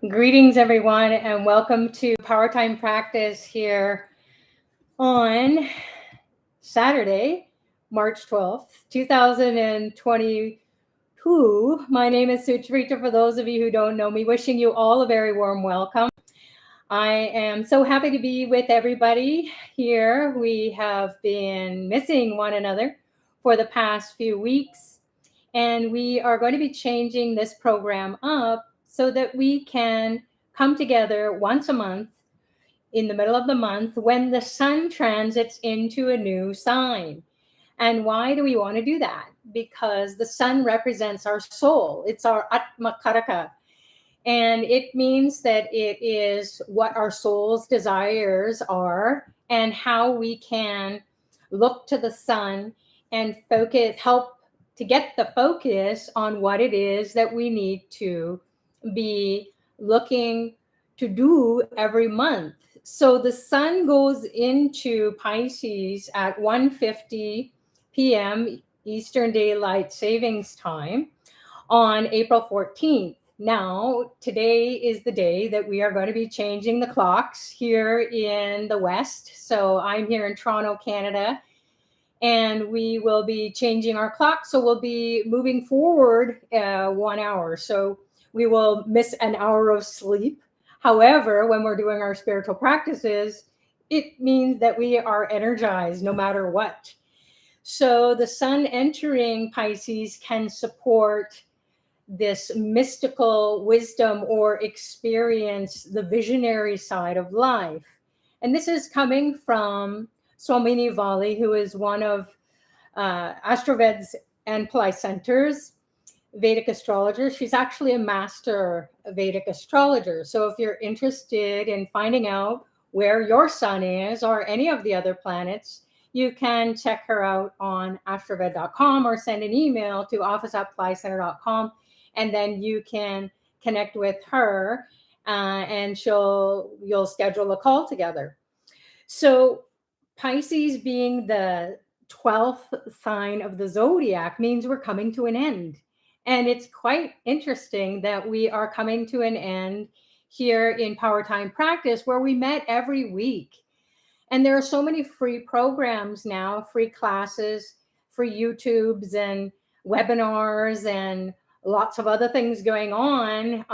Greetings, everyone, and welcome to Powertime practice here on Saturday, March 12th, 2022. My name is Sucharita. For those of you who don't know me, wishing you all a very warm welcome. I am so happy to be with everybody here. We have been missing one another for the past few weeks, and we are going to be changing this program up so that we can come together once a month in the middle of the month when the sun transits into a new sign. And why do we want to do that? Because the sun represents our soul. It's our Atma Karaka. And it means that it is what our soul's desires are and how we can look to the sun and focus, help to get the focus on what it is that we need to be looking to do every month. So the sun goes into Pisces at 1:50 p.m. Eastern Daylight Savings Time on April 14th. Now, today is the day that we are going to be changing the clocks here in the West. So I'm here in Toronto, Canada, and we will be changing our clock. So we'll be moving forward 1 hour. So we will miss an hour of sleep. However, when we're doing our spiritual practices, it means that we are energized no matter what. So the sun entering Pisces can support this mystical wisdom or experience the visionary side of life. And this is coming from Swamini Vali, who is one of Astroveds and Pillai Center's Vedic astrologer. She's actually a master Vedic astrologer. So if you're interested in finding out where your sun is or any of the other planets, you can check her out on astroved.com or send an email to office@pillaicenter.com. And then you can connect with her and you'll schedule a call together. So Pisces being the 12th sign of the zodiac means we're coming to an end. And it's quite interesting that we are coming to an end here in Powertime practice where we met every week. And there are so many free programs now, free classes, free YouTubes and webinars and lots of other things going on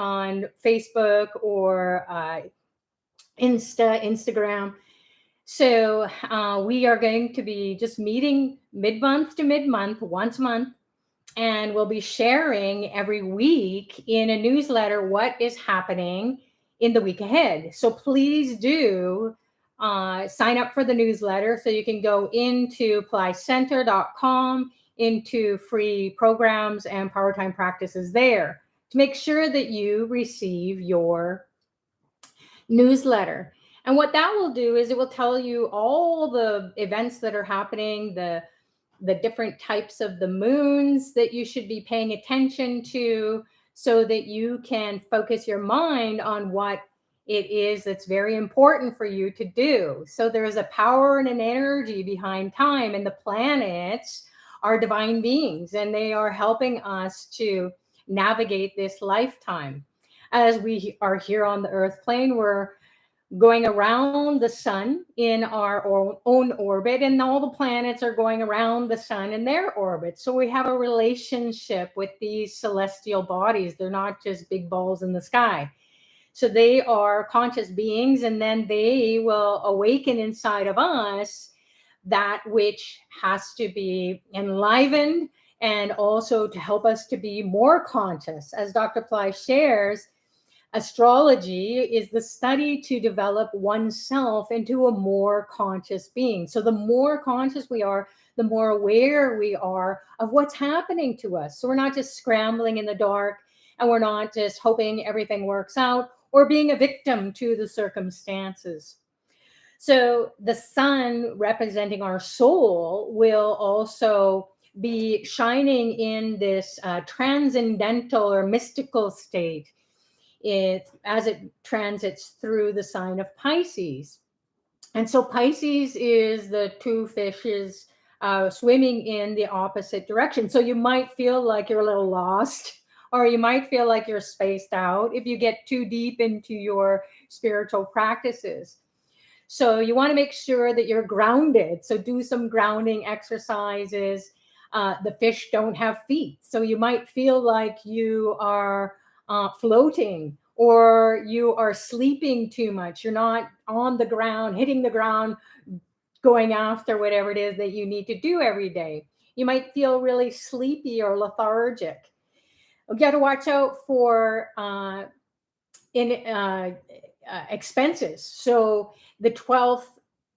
Facebook or Instagram. So we are going to be just meeting mid-month to mid-month, once a month, and we'll be sharing every week in a newsletter what is happening in the week ahead. So please do sign up for the newsletter so you can go into pillaicenter.com into free programs and Powertime practices there to make sure that you receive your newsletter. And what that will do is it will tell you all the events that are happening, the different types of the moons that you should be paying attention to so that you can focus your mind on what it is that's very important for you to do. So there is a power and an energy behind time, and the planets are divine beings, and they are helping us to navigate this lifetime. As we are here on the Earth plane, we're going around the sun in our own orbit, and all the planets are going around the sun in their orbit. So we have a relationship with these celestial bodies. They're not just big balls in the sky. So they are conscious beings, and then they will awaken inside of us that which has to be enlivened and also to help us to be more conscious. As Dr. Pillai shares, astrology is the study to develop oneself into a more conscious being. So the more conscious we are, the more aware we are of what's happening to us. So we're not just scrambling in the dark, and we're not just hoping everything works out or being a victim to the circumstances. So the sun representing our soul will also be shining in this transcendental or mystical state as it transits through the sign of Pisces. And so Pisces is the two fishes swimming in the opposite direction. So you might feel like you're a little lost or you might feel like you're spaced out if you get too deep into your spiritual practices. So you want to make sure that you're grounded. So do some grounding exercises. The fish don't have feet, so you might feel like you are floating, or you are sleeping too much. You're not on the ground, hitting the ground, going after whatever it is that you need to do every day. You might feel really sleepy or lethargic. You got to watch out for expenses. So the 12th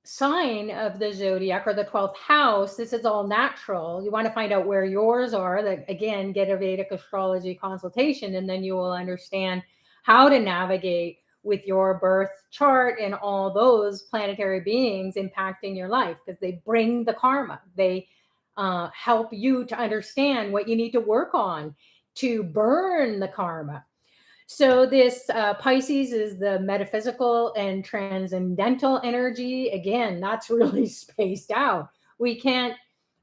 sign of the zodiac, or the 12th house, this is all natural. You want to find out where yours are. That, again, get a Vedic astrology consultation, and then you will understand how to navigate with your birth chart and all those planetary beings impacting your life, because they bring the karma. They help you to understand what you need to work on to burn the karma. So this Pisces is the metaphysical and transcendental energy. Again, that's really spaced out. We can't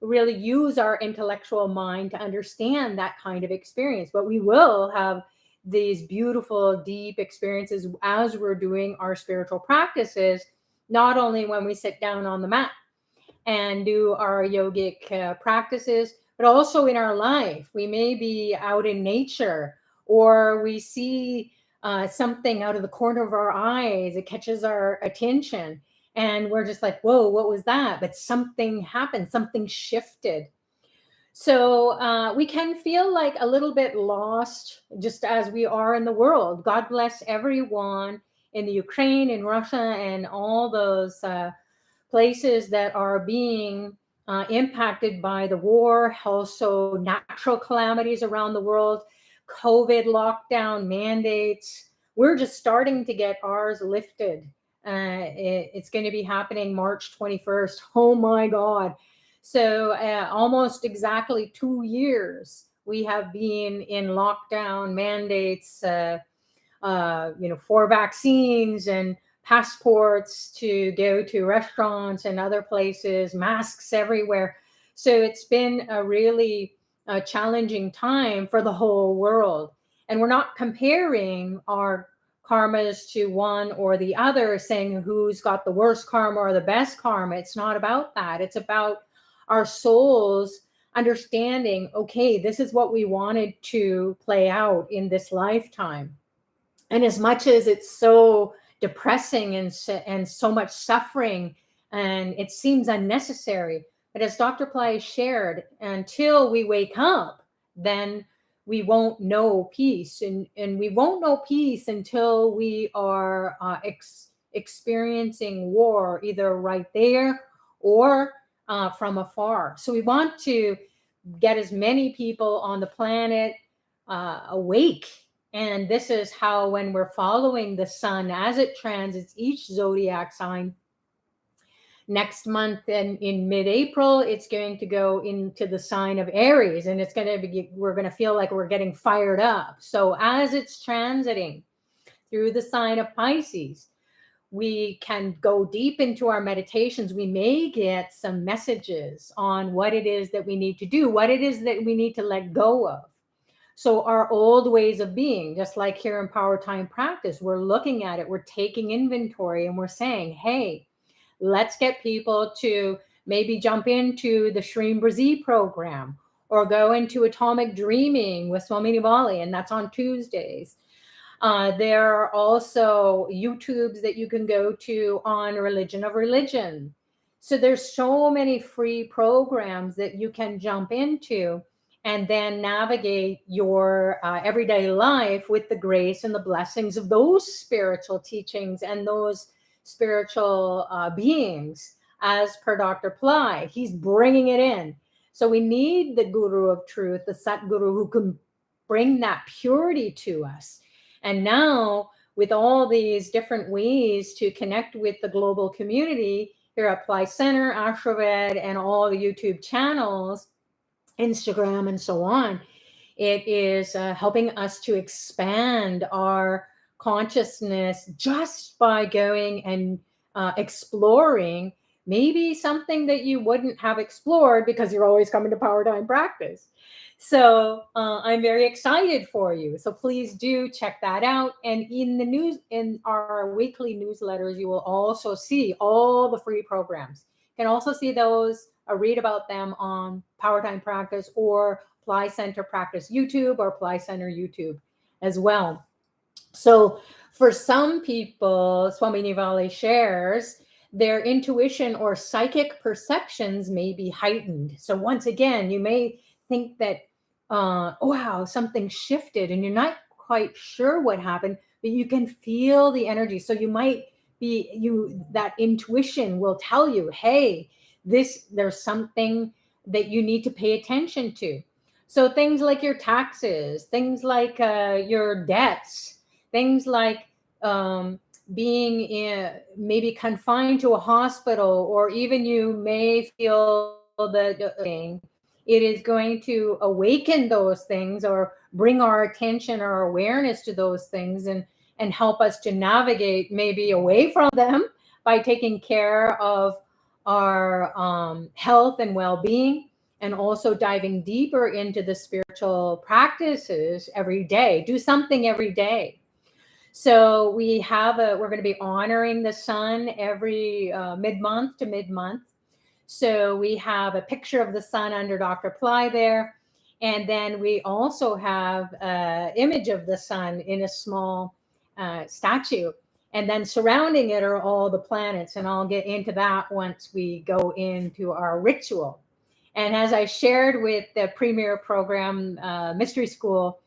really use our intellectual mind to understand that kind of experience, but we will have these beautiful, deep experiences as we're doing our spiritual practices, not only when we sit down on the mat and do our yogic practices, but also in our life. We may be out in nature, or we see something out of the corner of our eyes. It catches our attention, and we're just like, whoa, what was that? But something happened, something shifted. So we can feel like a little bit lost, just as we are in the world. God bless everyone in the Ukraine, in Russia, and all those places that are being impacted by the war, also natural calamities around the world, COVID lockdown mandates. We're just starting to get ours lifted. It's going to be happening March 21st. Oh my God. So almost exactly 2 years we have been in lockdown mandates, for vaccines and passports to go to restaurants and other places, masks everywhere. So it's been a really challenging time for the whole world. And we're not comparing our karmas to one or the other, saying who's got the worst karma or the best karma. It's not about that. It's about our souls understanding, okay, this is what we wanted to play out in this lifetime. And as much as it's so depressing and so much suffering, and it seems unnecessary, but as Dr. Pillai shared, until we wake up, then we won't know peace. And we won't know peace until we are experiencing war, either right there or from afar. So we want to get as many people on the planet awake. And this is how, when we're following the sun as it transits each zodiac sign, next month and in mid-April, it's going to go into the sign of Aries, and it's going to be, we're going to feel like we're getting fired up. So as it's transiting through the sign of Pisces, we can go deep into our meditations. We may get some messages on what it is that we need to do, what it is that we need to let go of. So our old ways of being, just like here in Powertime practice, we're looking at it, we're taking inventory, and we're saying, hey, let's get people to maybe jump into the Shreem Brazil program, or go into Atomic Dreaming with Swamini Bali, and that's on Tuesdays. There are also YouTubes that you can go to on Religion of Religion. So there's so many free programs that you can jump into and then navigate your everyday life with the grace and the blessings of those spiritual teachings and those spiritual beings, as per Dr. Pillai. He's bringing it in. So we need the Guru of Truth, the Satguru, who can bring that purity to us. And now, with all these different ways to connect with the global community here at Pillai Center, Ashraved, and all the YouTube channels, Instagram, and so on, it is helping us to expand our consciousness just by going and exploring maybe something that you wouldn't have explored because you're always coming to Powertime practice. So I'm very excited for you. So please do check that out. And in our weekly newsletters, you will also see all the free programs. You can also see those, read about them on Powertime Practice or Pillai Center Practice YouTube or Pillai Center YouTube as well. So for some people, Swami Nivale shares, their intuition or psychic perceptions may be heightened. So once again, you may think that, wow, something shifted and you're not quite sure what happened, but you can feel the energy. So you might that intuition will tell you, hey, there's something that you need to pay attention to. So things like your taxes, things like your debts, things like being maybe confined to a hospital, or even you may feel that it is going to awaken those things or bring our attention or awareness to those things and help us to navigate maybe away from them by taking care of our health and well-being, and also diving deeper into the spiritual practices every day. Do something every day. So we're going to be honoring the sun every mid-month to mid-month. So we have a picture of the sun under Dr. Pillai there. And then we also have an image of the sun in a small statue. And then surrounding it are all the planets. And I'll get into that once we go into our ritual. And as I shared with the Premier Program Mystery School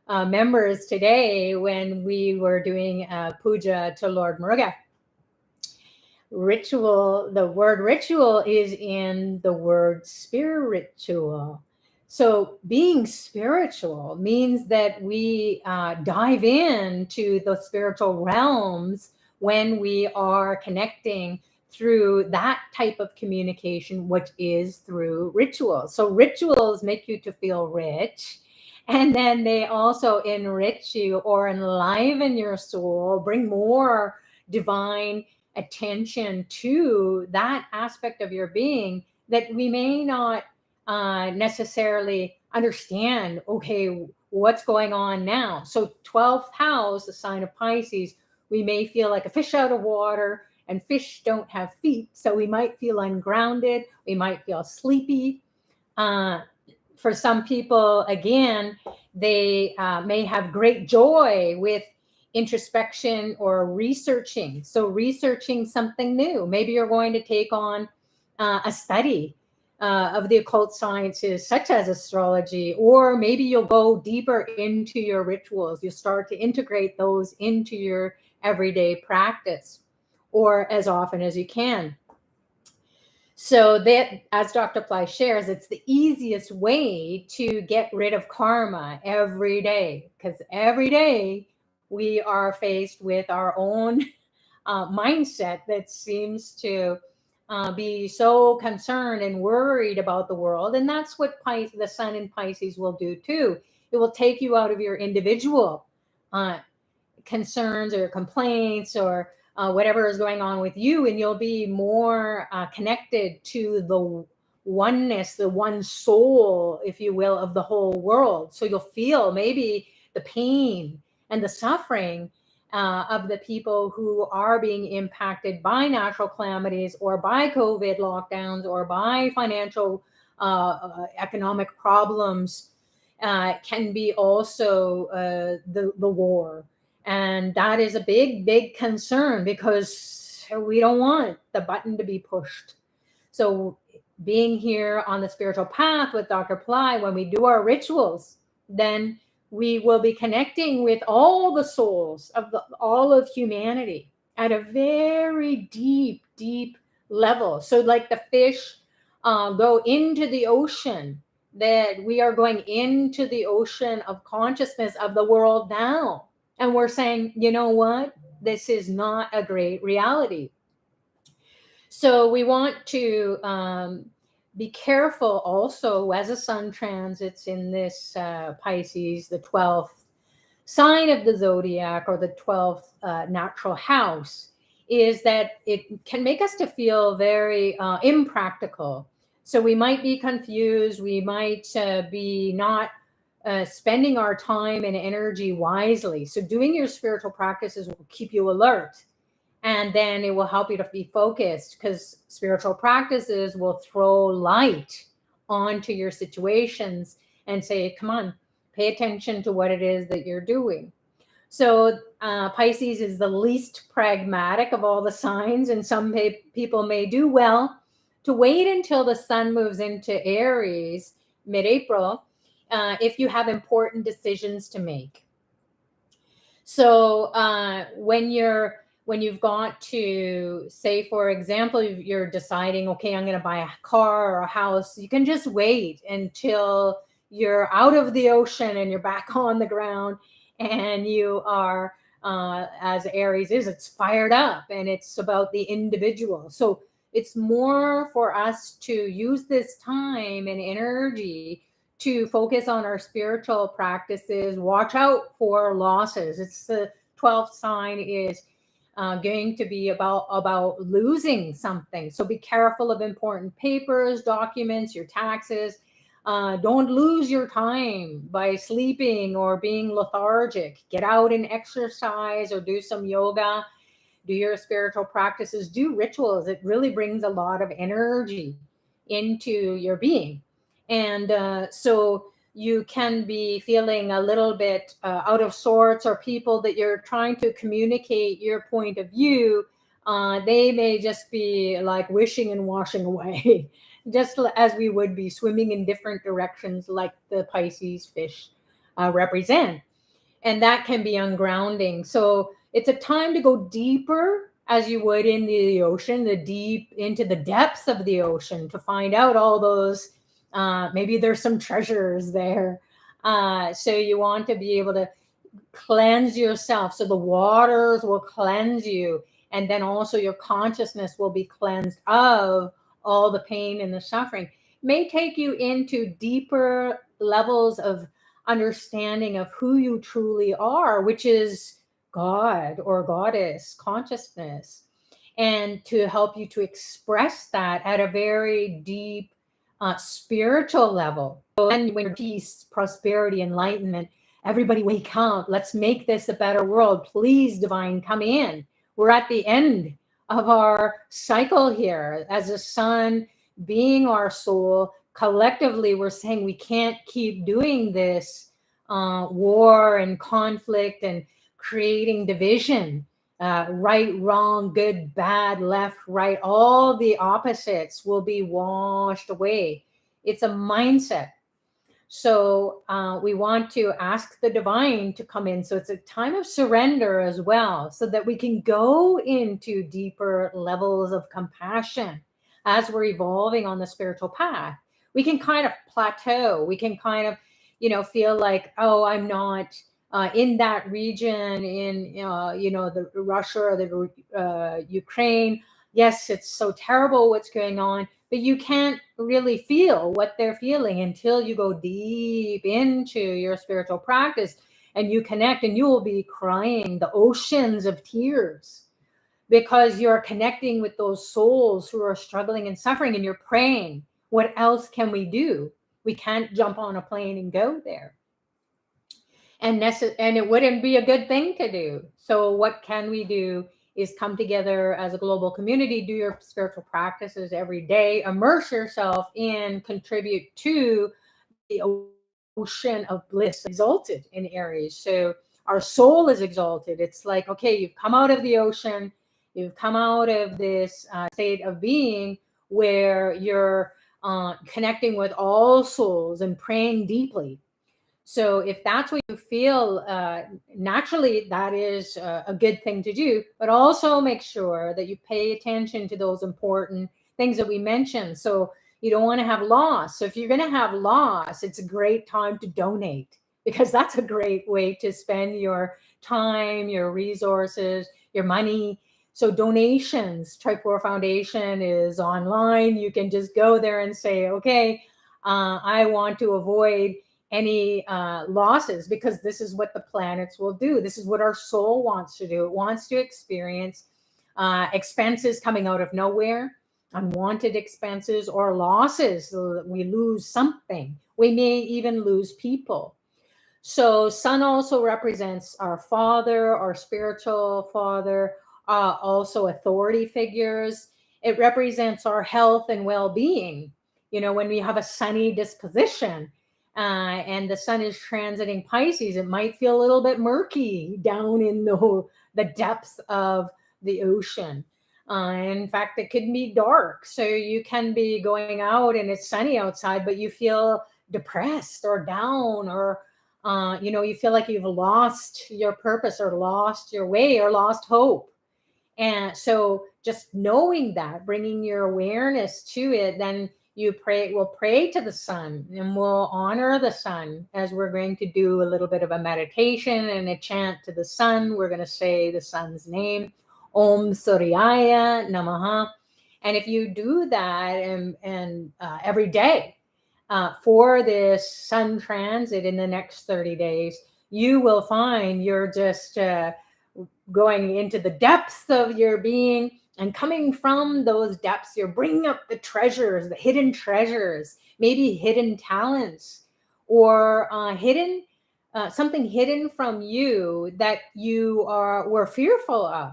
members today when we were doing puja to Lord Muruga, ritual, the word ritual is in the word spiritual. So being spiritual means that we dive into the spiritual realms when we are connecting through that type of communication, which is through rituals. So rituals make you to feel rich, and then they also enrich you or enliven your soul, bring more divine attention to that aspect of your being that we may not necessarily understand. Okay, what's going on now? So 12th house, the sign of Pisces, we may feel like a fish out of water, and fish don't have feet, so we might feel ungrounded, we might feel sleepy. For some people, again, they may have great joy with introspection or researching. So researching something new. Maybe you're going to take on a study of the occult sciences, such as astrology, or maybe you'll go deeper into your rituals. You start to integrate those into your everyday practice, or as often as you can. So that, as Dr. Pillai shares, it's the easiest way to get rid of karma every day, because every day we are faced with our own mindset that seems to be so concerned and worried about the world. And that's what the sun in Pisces will do too. It will take you out of your individual concerns or complaints or whatever is going on with you, and you'll be more connected to the oneness, the one soul, if you will, of the whole world. So you'll feel maybe the pain and the suffering of the people who are being impacted by natural calamities or by COVID lockdowns or by financial economic problems. Can be also the war. And that is a big, big concern, because we don't want the button to be pushed. So being here on the spiritual path with Dr. Pillai, when we do our rituals, then we will be connecting with all the souls of all of humanity at a very deep, deep level. So like the fish go into the ocean, that we are going into the ocean of consciousness of the world now. And we're saying, you know what? This is not a great reality. So we want to be careful also as the sun transits in this Pisces, the 12th sign of the zodiac, or the 12th natural house. is that it can make us to feel very impractical. So we might be confused. We might be not spending our time and energy wisely. So doing your spiritual practices will keep you alert, and then it will help you to be focused, because spiritual practices will throw light onto your situations and say, come on, pay attention to what it is that you're doing. So Pisces is the least pragmatic of all the signs, and some people may do well to wait until the sun moves into Aries mid-April if you have important decisions to make. So when you've got to, say, for example, you're deciding, okay, I'm going to buy a car or a house, you can just wait until you're out of the ocean and you're back on the ground, and you are, as Aries is, it's fired up and it's about the individual. So it's more for us to use this time and energy to focus on our spiritual practices. Watch out for losses. It's the 12th sign is going to be about losing something. So be careful of important papers, documents, your taxes. Don't lose your time by sleeping or being lethargic. Get out and exercise or do some yoga. Do your spiritual practices. Do rituals. It really brings a lot of energy into your being. And so you can be feeling a little bit out of sorts, or people that you're trying to communicate your point of view, they may just be like wishing and washing away, just as we would be swimming in different directions like the Pisces fish represent. And that can be ungrounding. So it's a time to go deeper, as you would in the ocean, into the depths of the ocean, to find out all those, maybe there's some treasures there. So you want to be able to cleanse yourself. So the waters will cleanse you. And then also your consciousness will be cleansed of all the pain and the suffering. It may take you into deeper levels of understanding of who you truly are, which is God or Goddess consciousness, and to help you to express that at a very deep spiritual level. And when peace, prosperity, enlightenment, everybody wake up. Let's make this a better world. Please, divine, come in. We're at the end of our cycle here. As a sun being our soul, collectively, we're saying we can't keep doing this war and conflict and creating division, right, wrong, good, bad, left, right. All the opposites will be washed away. It's a mindset. So we want to ask the divine to come in. So it's a time of surrender as well, so that we can go into deeper levels of compassion as we're evolving on the spiritual path. We can kind of plateau. We can kind of, feel like, oh, I'm not in that region, in, the Russia or the Ukraine. Yes, it's so terrible what's going on, but you can't really feel what they're feeling until you go deep into your spiritual practice and you connect, and you will be crying the oceans of tears, because you're connecting with those souls who are struggling and suffering, and you're praying, what else can we do? We can't jump on a plane and go there. And it wouldn't be a good thing to do. So what can we do is come together as a global community, do your spiritual practices every day, immerse yourself in, contribute to the ocean of bliss, exalted in Aries. So our soul is exalted. It's like, okay, you've come out of the ocean, you've come out of this state of being where you're connecting with all souls and praying deeply. So if that's what you feel, naturally, that is a good thing to do. But also make sure that you pay attention to those important things that we mentioned. So you don't want to have loss. So if you're going to have loss, it's a great time to donate, because that's a great way to spend your time, your resources, your money. So donations, Tripura Foundation is online. You can just go there and say, okay, I want to avoid any losses, because this is what the planets will do. This is what our soul wants to do. It wants to experience expenses coming out of nowhere, unwanted expenses or losses. So that we lose something. We may even lose people. So sun also represents our father, our spiritual father, also authority figures. It represents our health and well-being. You know, when we have a sunny disposition and the sun is transiting Pisces, it might feel a little bit murky down in the depths of the ocean. In fact, it could be dark. So you can be going out and it's sunny outside, but you feel depressed or down, or you feel like you've lost your purpose or lost your way or lost hope. And so just knowing that, bringing your awareness to it, then we'll pray to the sun and we'll honor the sun, as we're going to do a little bit of a meditation and a chant to the sun. We're going to say the sun's name, Om Suryaya Namaha. And if you do that and every day, for this sun transit in the next 30 days, you will find you're just going into the depths of your being, and coming from those depths, you're bringing up the treasures, the hidden treasures, maybe hidden talents, or something hidden from you that you were fearful of.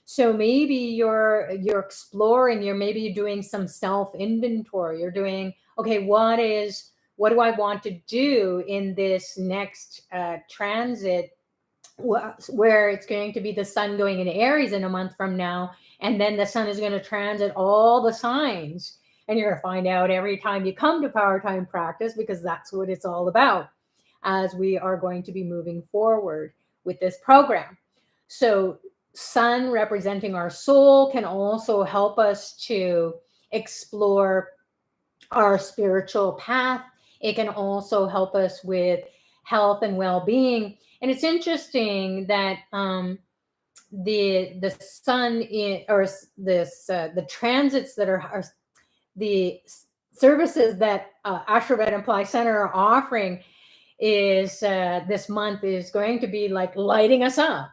So maybe you're exploring, you're maybe doing some self inventory. You're doing, okay, what do I want to do in this next transit, where it's going to be the sun going into Aries in a month from now, and then the sun is going to transit all the signs, and you're going to find out every time you come to Powertime practice, because that's what it's all about, as we are going to be moving forward with this program. So sun representing our soul can also help us to explore our spiritual path. It can also help us with health and well-being. And it's interesting that the sun the transits that are the services that Ashravet and Pillai Center are offering is this month is going to be like lighting us up.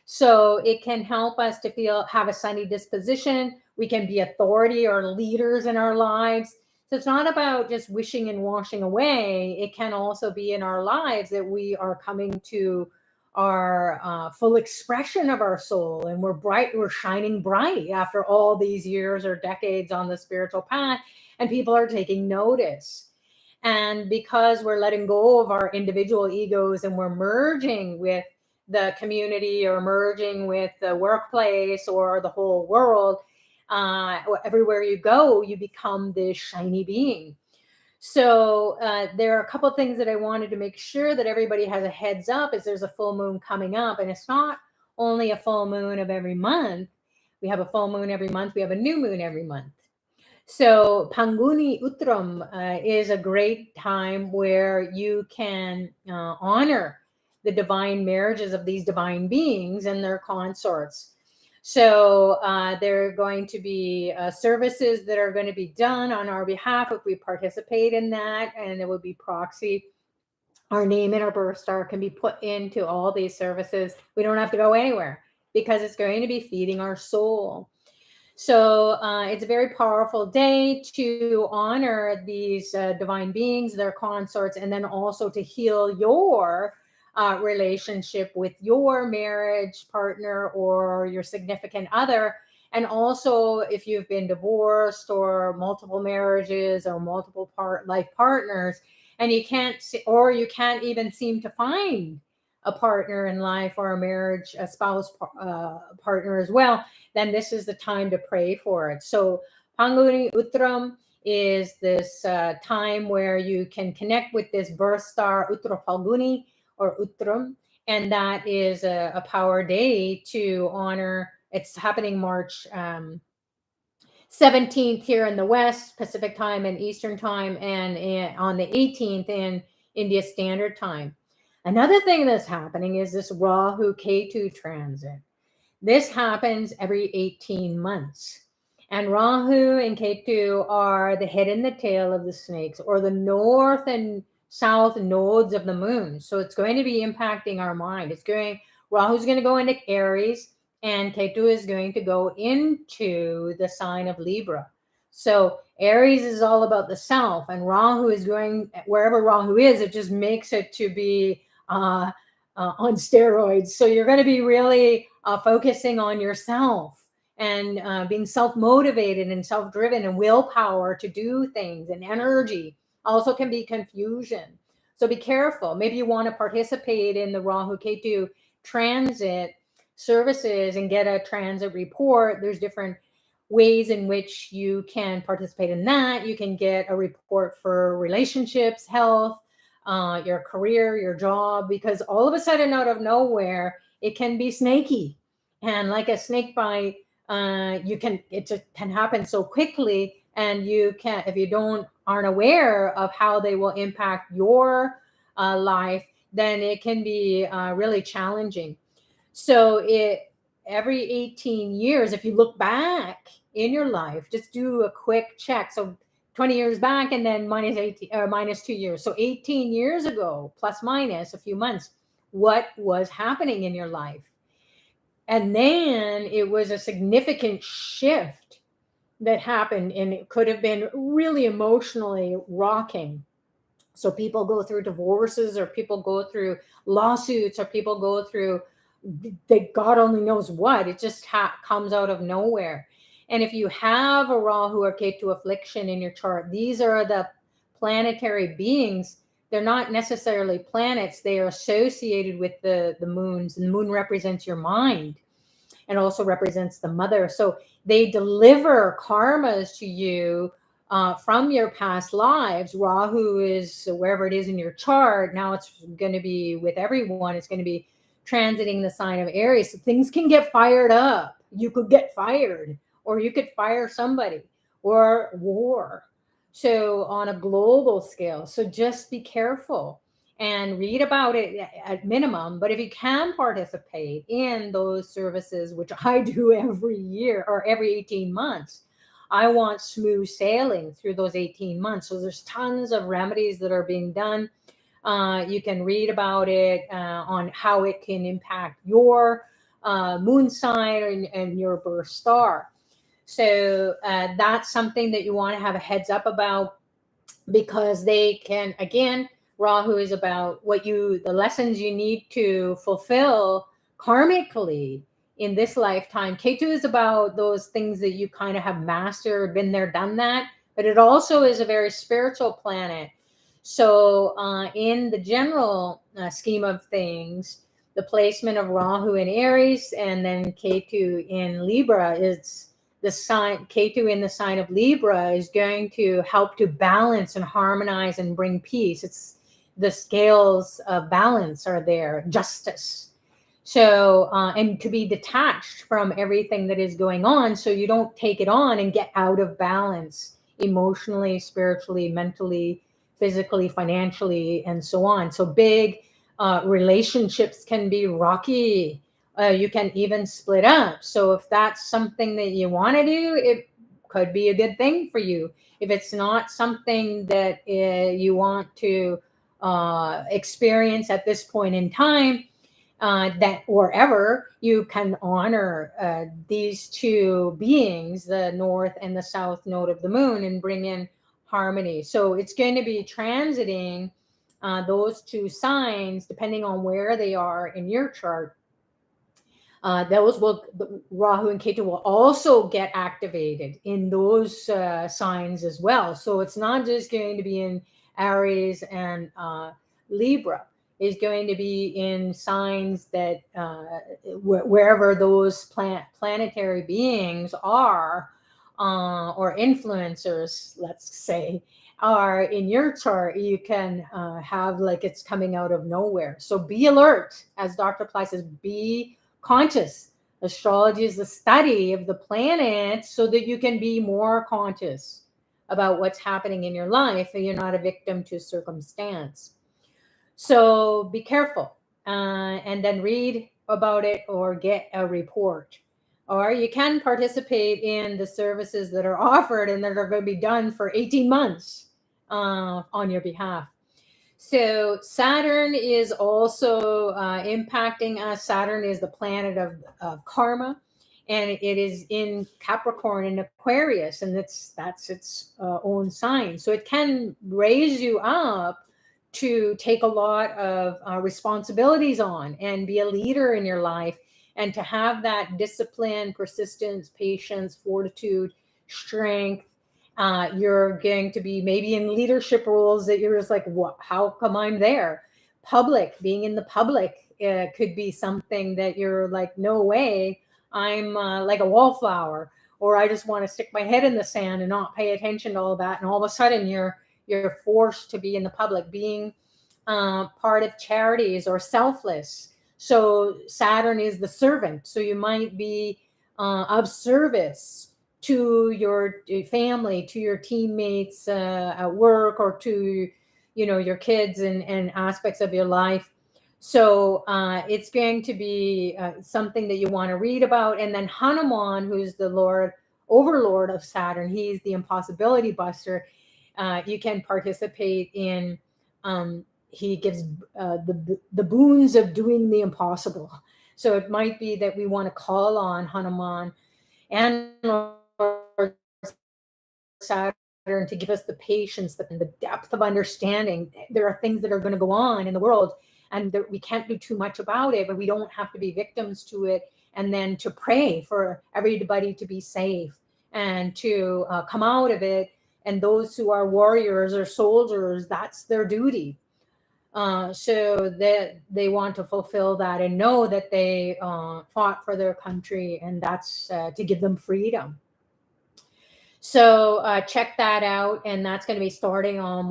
So it can help us to have a sunny disposition. We can be authority or leaders in our lives. So it's not about just wishing and washing away. It can also be in our lives that we are coming to our full expression of our soul, and we're shining bright after all these years or decades on the spiritual path, and people are taking notice. And because we're letting go of our individual egos and we're merging with the community or merging with the workplace or the whole world, everywhere you go, you become this shiny being. So there are a couple of things that I wanted to make sure that everybody has a heads up, is there's a full moon coming up, and it's not only a full moon of every month. We have a full moon every month. We have a new moon every month. So Panguni Uttram is a great time where you can honor the divine marriages of these divine beings and their consorts. So there are going to be services that are going to be done on our behalf if we participate in that, and it would be proxy. Our name and our birth star can be put into all these services. We don't have to go anywhere because it's going to be feeding our soul. So it's a very powerful day to honor these divine beings, their consorts, and then also to heal your relationship with your marriage partner or your significant other. And also, if you've been divorced or multiple marriages or multiple life partners, and you can't even seem to find a partner in life or a marriage, a spouse partner as well, then this is the time to pray for it. So Panguni Uttram is this time where you can connect with this birth star Uttra Phalguni or Uttram, and that is a power day to honor. It's happening March 17th here in the West, Pacific time and Eastern time, and on the 18th in India Standard Time. Another thing that's happening is this Rahu K2 transit. This happens every 18 months. And Rahu and Ketu are the head and the tail of the snakes, or the north and south nodes of the moon. So it's going to be impacting our mind. Rahu's going to go into Aries, and K2 is going to go into the sign of Libra. So Aries is all about the self, and Rahu is going wherever Rahu is. It just makes it to be on steroids. So you're going to be really focusing on yourself and being self-motivated and self-driven, and willpower to do things, and energy. Also can be confusion. So be careful. Maybe you want to participate in the Rahu K2 transit services and get a transit report. There's different ways in which you can participate in that. You can get a report for relationships, health, your career, your job, because all of a sudden, out of nowhere, it can be snaky. And like a snake bite, it just can happen so quickly, and you can, if you aren't aware of how they will impact your life, then it can be really challenging. So every 18 years, if you look back in your life, just do a quick check. So 20 years back, and then minus 2 years. So 18 years ago, plus minus a few months, what was happening in your life? And then it was a significant shift that happened, and it could have been really emotionally rocking. So people go through divorces, or people go through lawsuits, or people go through, God only knows what. It just comes out of nowhere. And if you have a Rahu or K2 affliction in your chart, these are the planetary beings. They're not necessarily planets. They are associated with the moons. And the moon represents your mind and also represents the mother. So they deliver karmas to you from your past lives. Rahu is wherever it is in your chart. Now it's going to be with everyone. It's going to be transiting the sign of Aries. So things can get fired up. You could get fired, or you could fire somebody, or war. So on a global scale. So just be careful and read about it at minimum. But if you can participate in those services, which I do every year or every 18 months, I want smooth sailing through those 18 months. So there's tons of remedies that are being done. You can read about it on how it can impact your moon sign and your birth star. So that's something that you want to have a heads up about, because they can, again, Rahu is about the lessons you need to fulfill karmically in this lifetime. K2 is about those things that you kind of have mastered, been there, done that. But it also is a very spiritual planet. So in the general scheme of things, the placement of Rahu in Aries and then K2 in Libra is the sign. K2 in the sign of Libra is going to help to balance and harmonize and bring peace. It's the scales of balance are there, justice. So, and to be detached from everything that is going on, so you don't take it on and get out of balance emotionally, spiritually, mentally, physically, financially, and so on. So big relationships can be rocky. You can even split up. So if that's something that you want to do, it could be a good thing for you. If it's not something that you want to experience at this point in time, that or ever, you can honor these two beings, the north and the south node of the moon, and bring in harmony. So it's going to be transiting those two signs, depending on where they are in your chart. Rahu and Ketu will also get activated in those signs as well. So it's not just going to be in Aries and Libra. It's going to be in signs that wherever those planetary beings are, or influencers, let's say, are in your chart, you can have like it's coming out of nowhere. So be alert, as Dr. Pillai says, be conscious. Astrology is the study of the planets so that you can be more conscious about what's happening in your life and you're not a victim to circumstance. So be careful and then read about it or get a report. Or you can participate in the services that are offered and that are going to be done for 18 months on your behalf. So Saturn is also impacting us. Saturn is the planet of karma, and it is in Capricorn and Aquarius, and that's its own sign. So it can raise you up to take a lot of responsibilities on and be a leader in your life, and to have that discipline, persistence, patience, fortitude, strength. You're going to be maybe in leadership roles that you're just like, what? How come I'm there? Being in the public could be something that you're like, no way, I'm like a wallflower, or I just want to stick my head in the sand and not pay attention to all that. And all of a sudden, you're forced to be in the public, being part of charities or selfless. So Saturn is the servant. So you might be of service to your family, to your teammates at work, or to your kids and aspects of your life. So it's going to be something that you want to read about. And then Hanuman, who's the overlord of Saturn, he's the impossibility buster. You can participate in. He gives the boons of doing the impossible. So it might be that we want to call on Hanuman and Lord Saturn to give us the patience, the depth of understanding. There are things that are going to go on in the world, and we can't do too much about it, but we don't have to be victims to it. And then to pray for everybody to be safe and to come out of it. And those who are warriors or soldiers, that's their duty. So that they want to fulfill that and know that they fought for their country, and that's to give them freedom. So check that out, and that's going to be starting on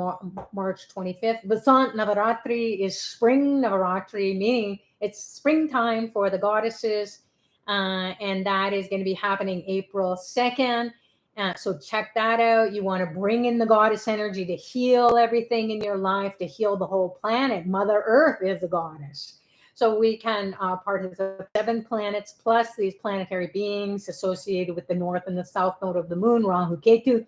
March 25th. Vasant Navaratri is spring Navaratri, meaning it's springtime for the goddesses, and that is going to be happening April 2nd. So check that out. You want to bring in the goddess energy to heal everything in your life, to heal the whole planet. Mother Earth is a goddess. So we can participate 7 planets plus these planetary beings associated with the north and the south node of the moon, Rahu K2.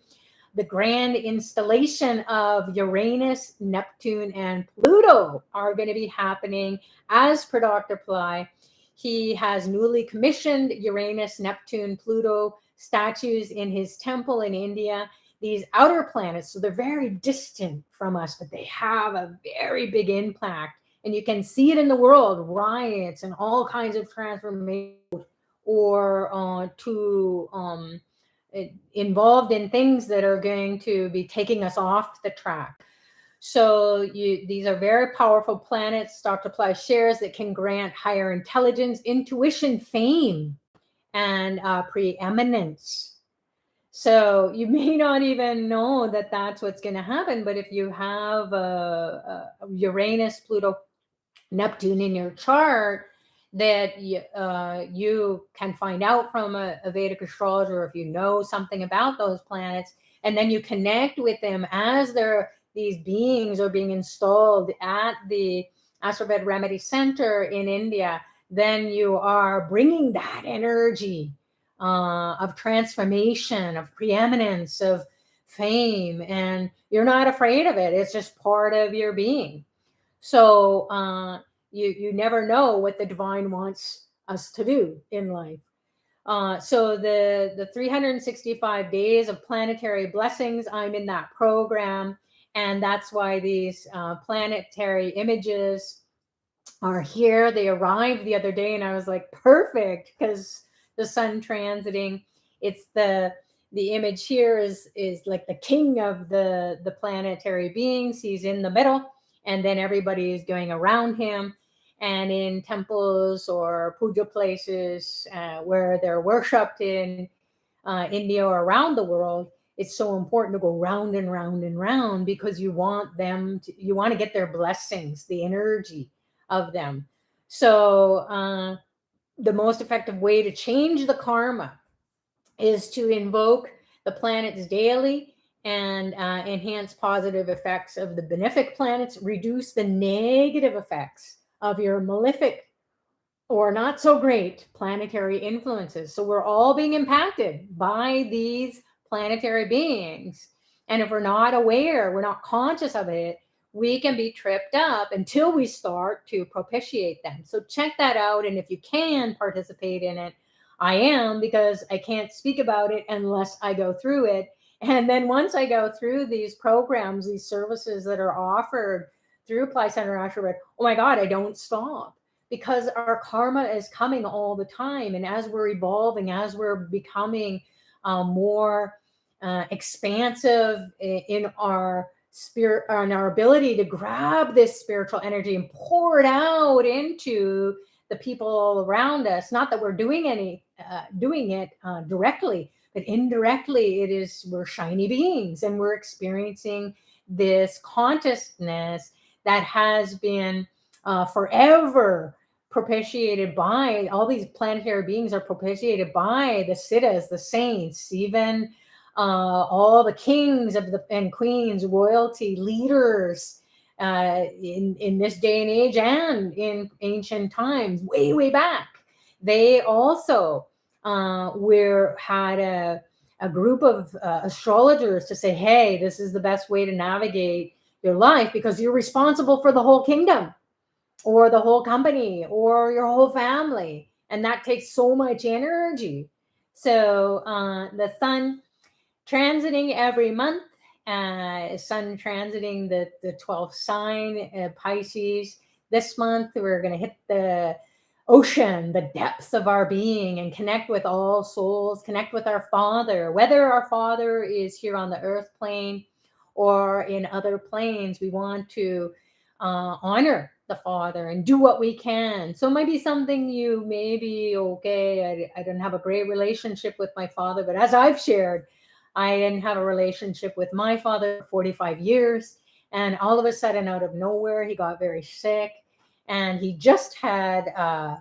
The grand installation of Uranus, Neptune, and Pluto are going to be happening. As per Dr. Pillai, he has newly commissioned Uranus, Neptune, Pluto statues in his temple in India. These outer planets, so they're very distant from us, but they have a very big impact. And you can see it in the world, riots and all kinds of transformation, or involved in things that are going to be taking us off the track. So these are very powerful planets. Dr. Pillai shares that can grant higher intelligence, intuition, fame, and preeminence. So you may not even know that that's what's going to happen, but if you have Uranus, Pluto, Neptune in your chart, that you can find out from a Vedic astrologer, if you know something about those planets, and then you connect with them as these beings are being installed at the Astroved Remedy Center in India. Then you are bringing that energy of transformation, of preeminence, of fame, and you're not afraid of it. It's just part of your being. So you never know what the divine wants us to do in life. So the 365 days of planetary blessings, I'm in that program, and that's why these planetary images are here. They arrived the other day, and I was like, perfect, because the sun transiting. It's the image here is like the king of the planetary beings. He's in the middle, and then everybody is going around him. And in temples or puja places where they're worshipped in India or around the world, it's so important to go round and round and round, because you want to get their blessings, the energy of them. So the most effective way to change the karma is to invoke the planets daily and enhance positive effects of the benefic planets, reduce the negative effects of your malefic or not so great planetary influences. So we're all being impacted by these planetary beings. And if we're not aware, we're not conscious of it, we can be tripped up until we start to propitiate them. So check that out. And if you can participate in it, I am, because I can't speak about it unless I go through it. And then once I go through these programs, these services that are offered through Pillai Center Ashram, oh my God, I don't stop, because our karma is coming all the time. And as we're evolving, as we're becoming more expansive in our spirit and our ability to grab this spiritual energy and pour it out into the people all around us, not that we're doing it directly, but indirectly, we're shiny beings, and we're experiencing this consciousness that has been forever propitiated by all these planetary beings, are propitiated by the siddhas, the saints, even all the kings and queens, royalty, leaders in this day and age, and in ancient times, way back. They also had a group of astrologers to say, hey, this is the best way to navigate your life, because you're responsible for the whole kingdom or the whole company or your whole family. And that takes so much energy. So the sun transiting every month, sun transiting the 12th sign, Pisces. This month, we're going to hit the ocean, the depths of our being, and connect with all souls, connect with our Father. Whether our Father is here on the earth plane or in other planes, we want to honor the Father and do what we can. So maybe something you may be, okay, I don't have a great relationship with my father, but as I've shared, I didn't have a relationship with my father for 45 years. And all of a sudden, out of nowhere, he got very sick. And he just had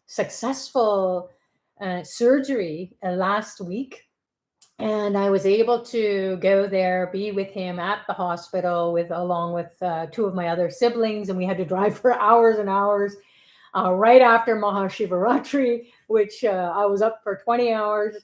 successful surgery last week. And I was able to go there, be with him at the hospital along with two of my other siblings. And we had to drive for hours and hours right after Mahashivaratri, which I was up for 20 hours.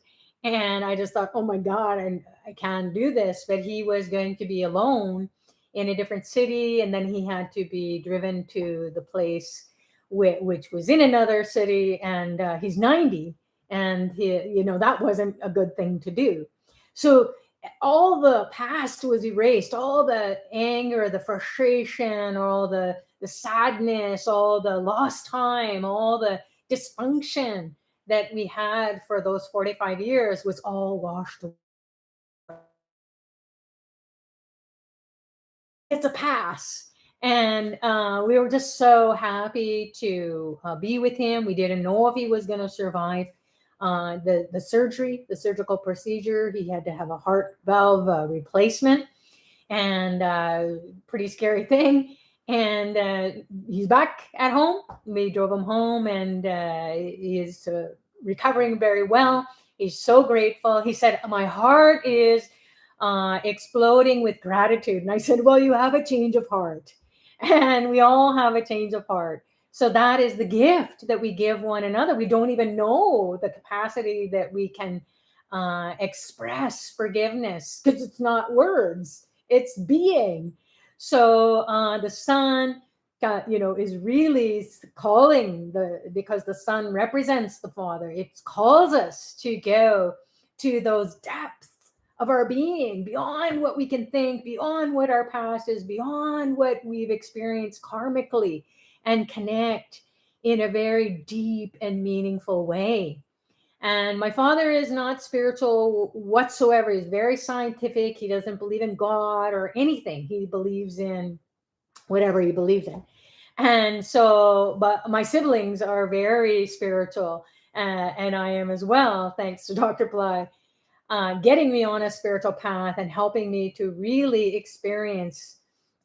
And I just thought, oh my God, I can't do this. But he was going to be alone in a different city. And then he had to be driven to the place which was in another city. And he's 90. And that wasn't a good thing to do. So all the past was erased, all the anger, the frustration, all the sadness, all the lost time, all the dysfunction that we had for those 45 years was all washed away. It's a pass. And we were just so happy to be with him. We didn't know if he was going to survive the surgery, the surgical procedure. He had to have a heart valve replacement, and pretty scary thing. And he's back at home. We drove him home, and he is recovering very well. He's so grateful. He said, my heart is exploding with gratitude. And I said, well, you have a change of heart. And we all have a change of heart. So that is the gift that we give one another. We don't even know the capacity that we can express forgiveness, because it's not words, it's being. So the sun, is really calling because the sun represents the Father. It calls us to go to those depths of our being, beyond what we can think, beyond what our past is, beyond what we've experienced karmically, and connect in a very deep and meaningful way. And my father is not spiritual whatsoever. He's very scientific. He doesn't believe in God or anything. He believes in whatever he believes in. And so, but my siblings are very spiritual, and I am as well, thanks to Dr. Pillai, getting me on a spiritual path and helping me to really experience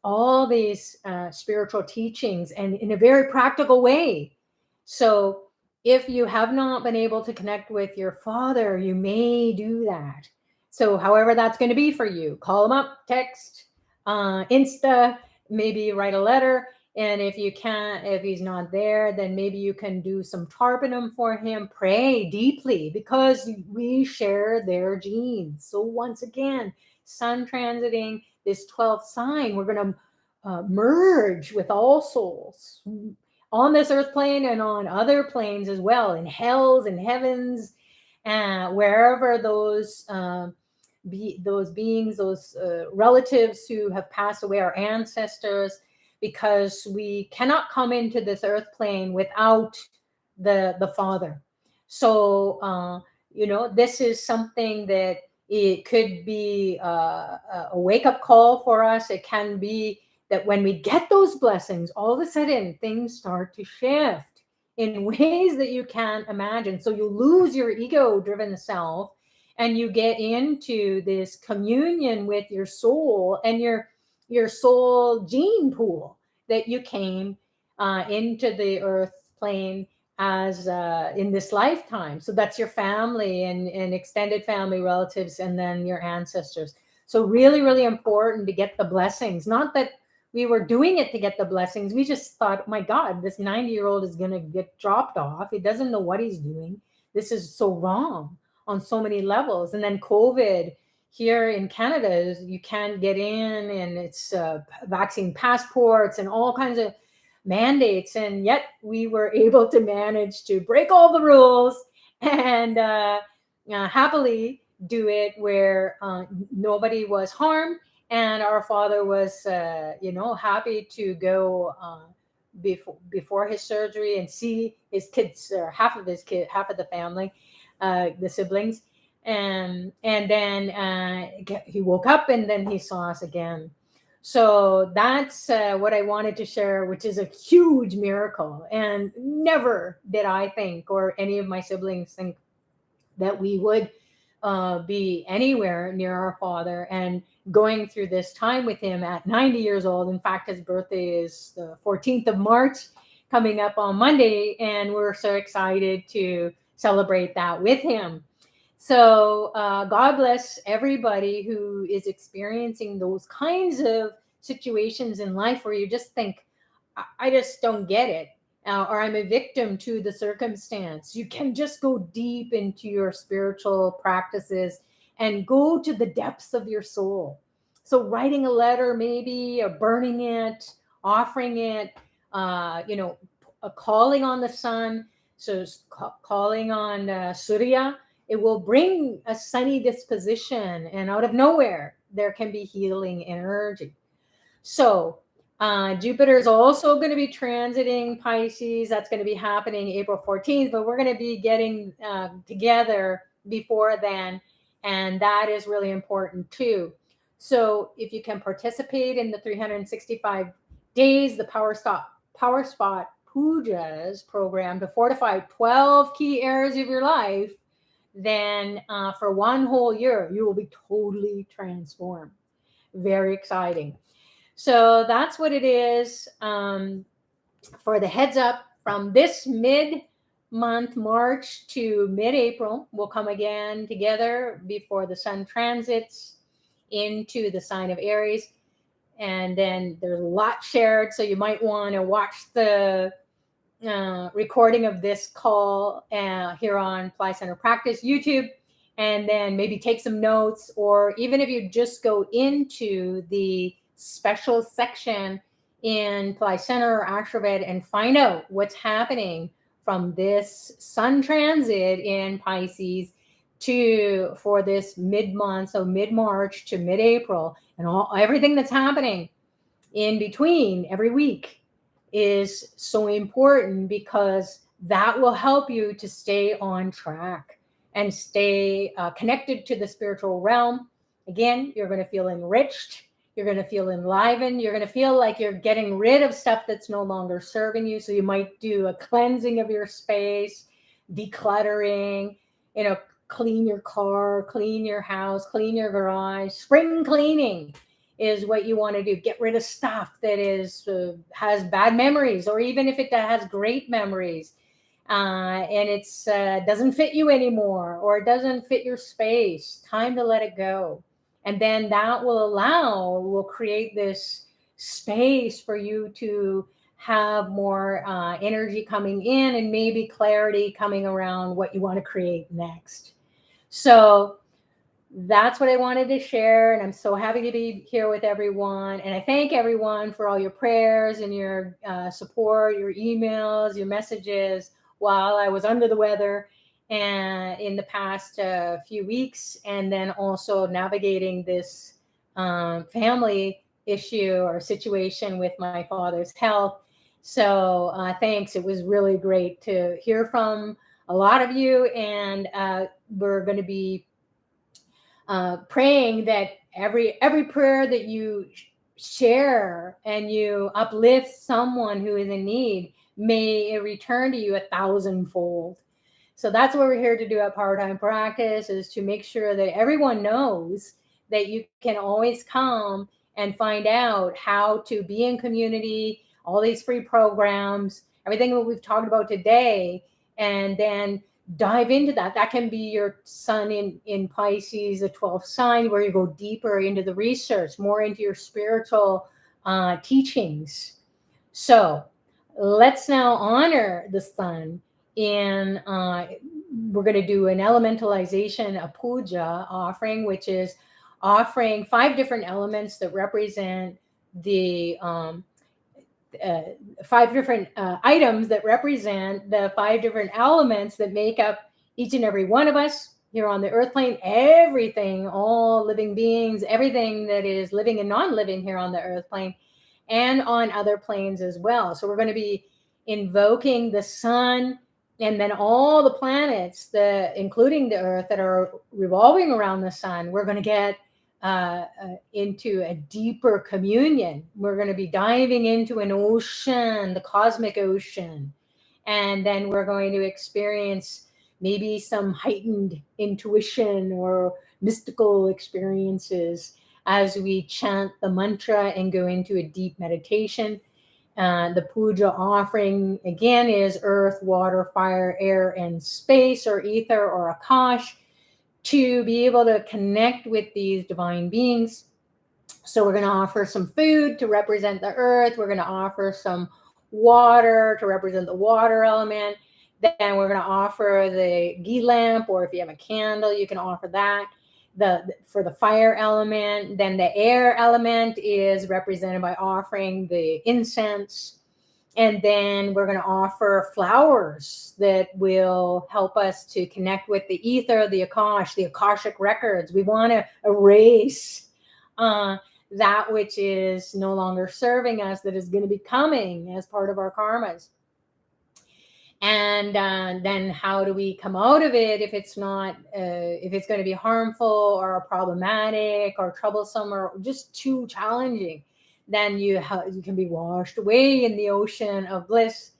all these spiritual teachings, and in a very practical way. So if you have not been able to connect with your father, you may do that. So however that's going to be for you, call him up, text, Insta, maybe write a letter. And if you can't, if he's not there, then maybe you can do some tarpanam for him. Pray deeply, because we share their genes. So once again, sun transiting this 12th sign, we're going merge with all souls on this earth plane and on other planes as well, in hells and heavens, wherever those beings, those relatives who have passed away, our ancestors, because we cannot come into this earth plane without the Father. So this is something that it could be a wake-up call for us. It can be that when we get those blessings, all of a sudden things start to shift in ways that you can't imagine. So you lose your ego-driven self and you get into this communion with your soul and your soul gene pool that you came into the earth plane as in this lifetime. So that's your family and extended family, relatives, and then your ancestors. So really, really important to get the blessings. Not that we were doing it to get the blessings. We just thought, oh my God, this 90-year-old is going to get dropped off. He doesn't know what he's doing. This is so wrong on so many levels. And then COVID here in Canada is you can't get in, and it's vaccine passports and all kinds of mandates, and yet we were able to manage to break all the rules and happily do it where nobody was harmed, and our father was happy to go before his surgery and see his kids, or half of the family, the siblings, and then he woke up and then he saw us again. So that's what I wanted to share, which is a huge miracle. And never did I think, or any of my siblings think, that we would be anywhere near our father and going through this time with him at 90 years old. In fact, his birthday is the 14th of March, coming up on Monday, and we're so excited to celebrate that with him. So God bless everybody who is experiencing those kinds of situations in life where you just think, I just don't get it, or I'm a victim to the circumstance. You can just go deep into your spiritual practices and go to the depths of your soul. So writing a letter, maybe, or burning it, offering it, calling on the sun, so calling on Surya. It will bring a sunny disposition, and out of nowhere, there can be healing energy. So Jupiter is also going to be transiting Pisces. That's going to be happening April 14th, but we're going to be getting together before then, and that is really important too. So if you can participate in the 365 days, the Power Spot Pujas program to fortify 12 key areas of your life, then for one whole year, you will be totally transformed. Very exciting. So that's what it is for the heads up. From this mid-month, March to mid-April, we'll come again together before the sun transits into the sign of Aries. And then there's a lot shared, so you might want to watch the recording of this call here on Pillai Center Practice YouTube, and then maybe take some notes, or even if you just go into the special section in Pillai Center or Ashravet and find out what's happening from this sun transit in Pisces for this mid-month, so mid-March to mid-April, and everything that's happening in between every week is so important, because that will help you to stay on track and stay connected to the spiritual realm. Again, you're going to feel enriched. You're going to feel enlivened. You're going to feel like you're getting rid of stuff that's no longer serving you. So you might do a cleansing of your space, decluttering, clean your car, clean your house, clean your garage. Spring cleaning is what you want to do. Get rid of stuff that has bad memories, or even if it has great memories, and it's doesn't fit you anymore, or it doesn't fit your space. Time to let it go. And then that will create this space for you to have more energy coming in, and maybe clarity coming around what you want to create next. So that's what I wanted to share. And I'm so happy to be here with everyone. And I thank everyone for all your prayers and your support, your emails, your messages while I was under the weather and in the past few weeks. And then also navigating this family issue or situation with my father's health. So thanks. It was really great to hear from a lot of you. And we're going to be praying that every prayer that you share and you uplift someone who is in need, may it return to you 1,000-fold. So that's what we're here to do at Powertime Practice, is to make sure that everyone knows that you can always come and find out how to be in community, all these free programs, everything that we've talked about today, and then dive into that. That can be your sun in Pisces, the 12th sign, where you go deeper into the research, more into your spiritual teachings. So let's now honor the sun in, we're going to do an elementalization, a puja offering, which is offering 5 different elements that represent the 5 different items that represent the 5 different elements that make up each and every one of us here on the earth plane. Everything, all living beings, everything that is living and non-living here on the earth plane and on other planes as well. So we're going to be invoking the sun and then all the planets, including the earth, that are revolving around the sun. We're going to get into a deeper communion. We're going to be diving into an ocean, the cosmic ocean. And then we're going to experience maybe some heightened intuition or mystical experiences as we chant the mantra and go into a deep meditation. The puja offering, again, is earth, water, fire, air, and space, or ether, or akash, to be able to connect with these divine beings. So we're going to offer some food to represent the earth. We're going to offer some water to represent the water element. Then we're going to offer the ghee lamp, or if you have a candle, you can offer that for the fire element. Then the air element is represented by offering the incense. And then we're going to offer flowers that will help us to connect with the ether, the akash, the akashic records. We want to erase that which is no longer serving us, that is going to be coming as part of our karmas. And then how do we come out of it if it's not, if it's going to be harmful or problematic or troublesome or just too challenging? Then you can be washed away in the ocean of bliss.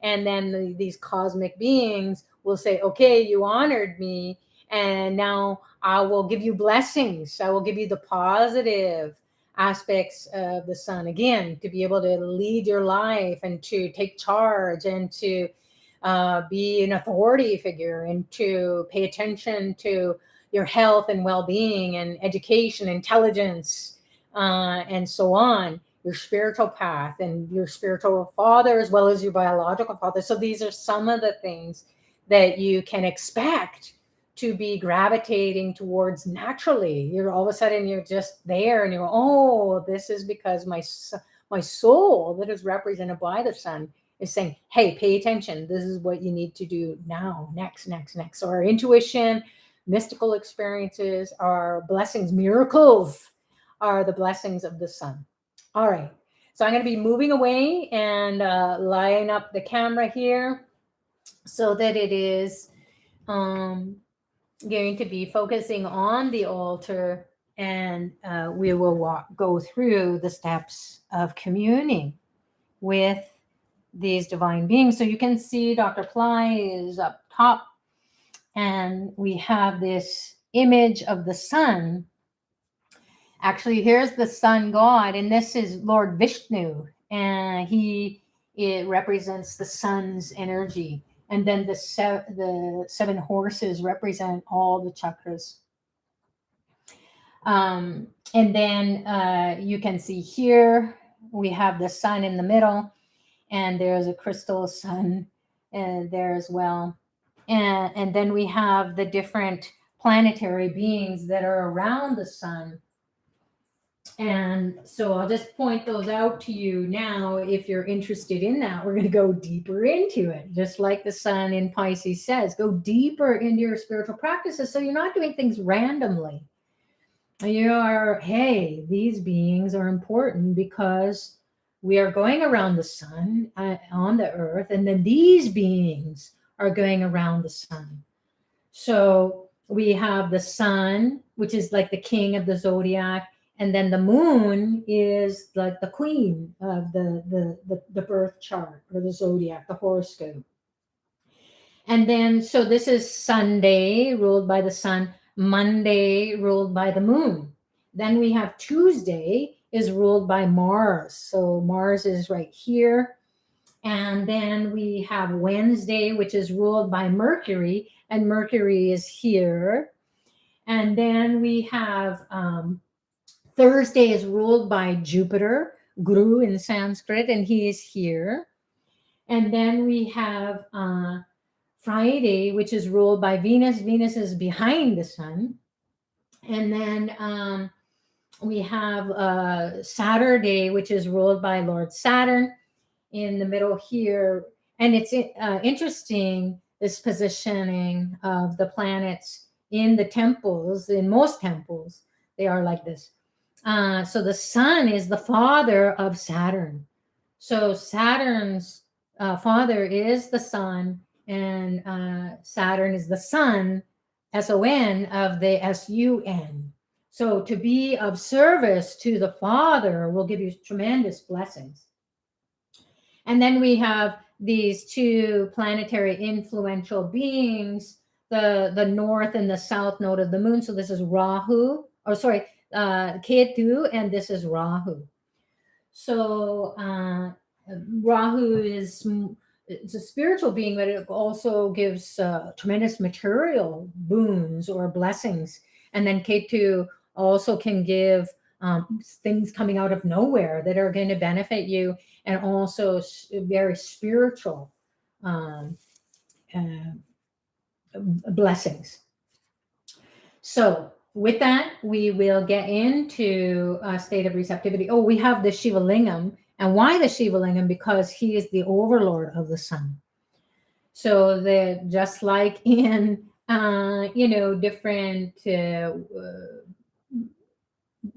And then these cosmic beings will say, okay, you honored me, and now I will give you blessings. I will give you the positive aspects of the sun, again, to be able to lead your life and to take charge and to be an authority figure and to pay attention to your health and well-being and education, intelligence, and so on, your spiritual path and your spiritual father as well as your biological father. So these are some of the things that you can expect to be gravitating towards naturally. You're all of a sudden, you're just there and you're, oh, this is because my soul that is represented by the sun is saying, hey, pay attention. This is what you need to do now, next. So our intuition, mystical experiences, our blessings, miracles are the blessings of the sun. All right. So I'm going to be moving away and line up the camera here so that it is going to be focusing on the altar, and we will go through the steps of communing with these divine beings. So you can see Dr. Pillai is up top, and we have this image of the sun. Actually, here's the sun god, and this is Lord Vishnu, and it represents the sun's energy. And then the 7 horses represent all the chakras. And then you can see here we have the sun in the middle, and there's a crystal sun there as well. And then we have the different planetary beings that are around the sun. And so I'll just point those out to you now. If you're interested in that, we're going to go deeper into it. Just like the sun in Pisces says, go deeper into your spiritual practices so you're not doing things randomly. You are, hey, these beings are important because we are going around the sun on the earth, and then these beings are going around the sun. So we have the sun, which is like the king of the zodiac, and then the moon is like the queen of the birth chart or the zodiac, the horoscope. And then, so this is Sunday, ruled by the sun, Monday, ruled by the moon. Then we have Tuesday is ruled by Mars. So Mars is right here. And then we have Wednesday, which is ruled by Mercury, and Mercury is here. And then we have Thursday is ruled by Jupiter, Guru in Sanskrit, and he is here. And then we have Friday, which is ruled by Venus. Venus is behind the sun. And then we have Saturday, which is ruled by Lord Saturn in the middle here. And it's interesting, this positioning of the planets in the temples. In most temples, they are like this. So the sun is the father of Saturn. So Saturn's father is the sun, and Saturn is the sun, S-O-N, of the S-U-N. So to be of service to the father will give you tremendous blessings. And then we have these two planetary influential beings, the north and the south node of the moon. So this is Rahu, or sorry, K2, and this is Rahu. So Rahu is, it's a spiritual being, but it also gives tremendous material boons or blessings. And then K2 also can give things coming out of nowhere that are going to benefit you, and also very spiritual blessings. So with that, we will get into a state of receptivity. Oh, we have the Shiva Lingam. And why the Shiva Lingam? Because he is the overlord of the sun. So that just like in, different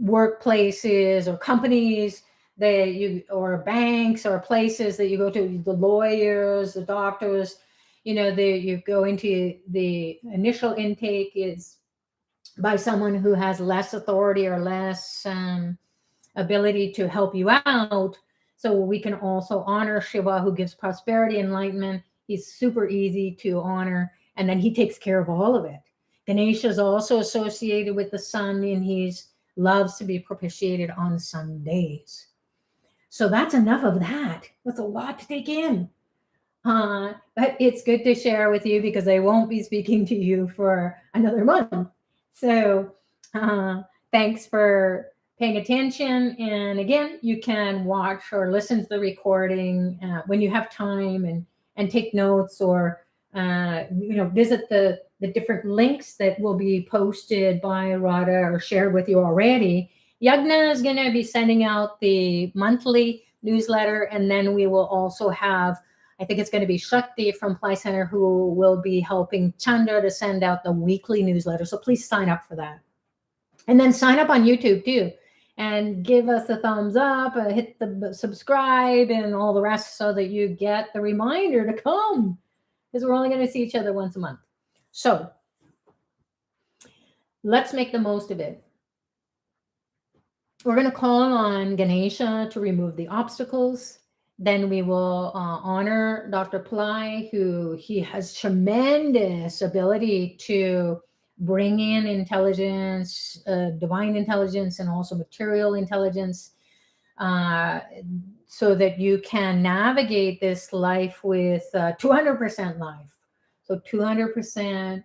workplaces or companies that you, or banks or places that you go to, the lawyers, the doctors, you go into, the initial intake is by someone who has less authority or less ability to help you out. So we can also honor Shiva, who gives prosperity, enlightenment. He's super easy to honor, and then he takes care of all of it. Ganesha is also associated with the sun, and he loves to be propitiated on Sundays. So that's enough of that. That's a lot to take in. But it's good to share with you because I won't be speaking to you for another month. So thanks for paying attention. And again, you can watch or listen to the recording when you have time, and take notes, or visit the different links that will be posted by Radha or shared with you already. Yagna is going to be sending out the monthly newsletter, and then we will also have, I think it's going to be Shakti from Pillai Center, who will be helping Chandra to send out the weekly newsletter. So please sign up for that. And then sign up on YouTube too, and give us a thumbs up, hit the subscribe and all the rest, so that you get the reminder to come, because we're only going to see each other once a month. So let's make the most of it. We're going to call on Ganesha to remove the obstacles. Then we will honor Dr. Pillai, who he has tremendous ability to bring in intelligence, divine intelligence, and also material intelligence, so that you can navigate this life with 200% life. So 200%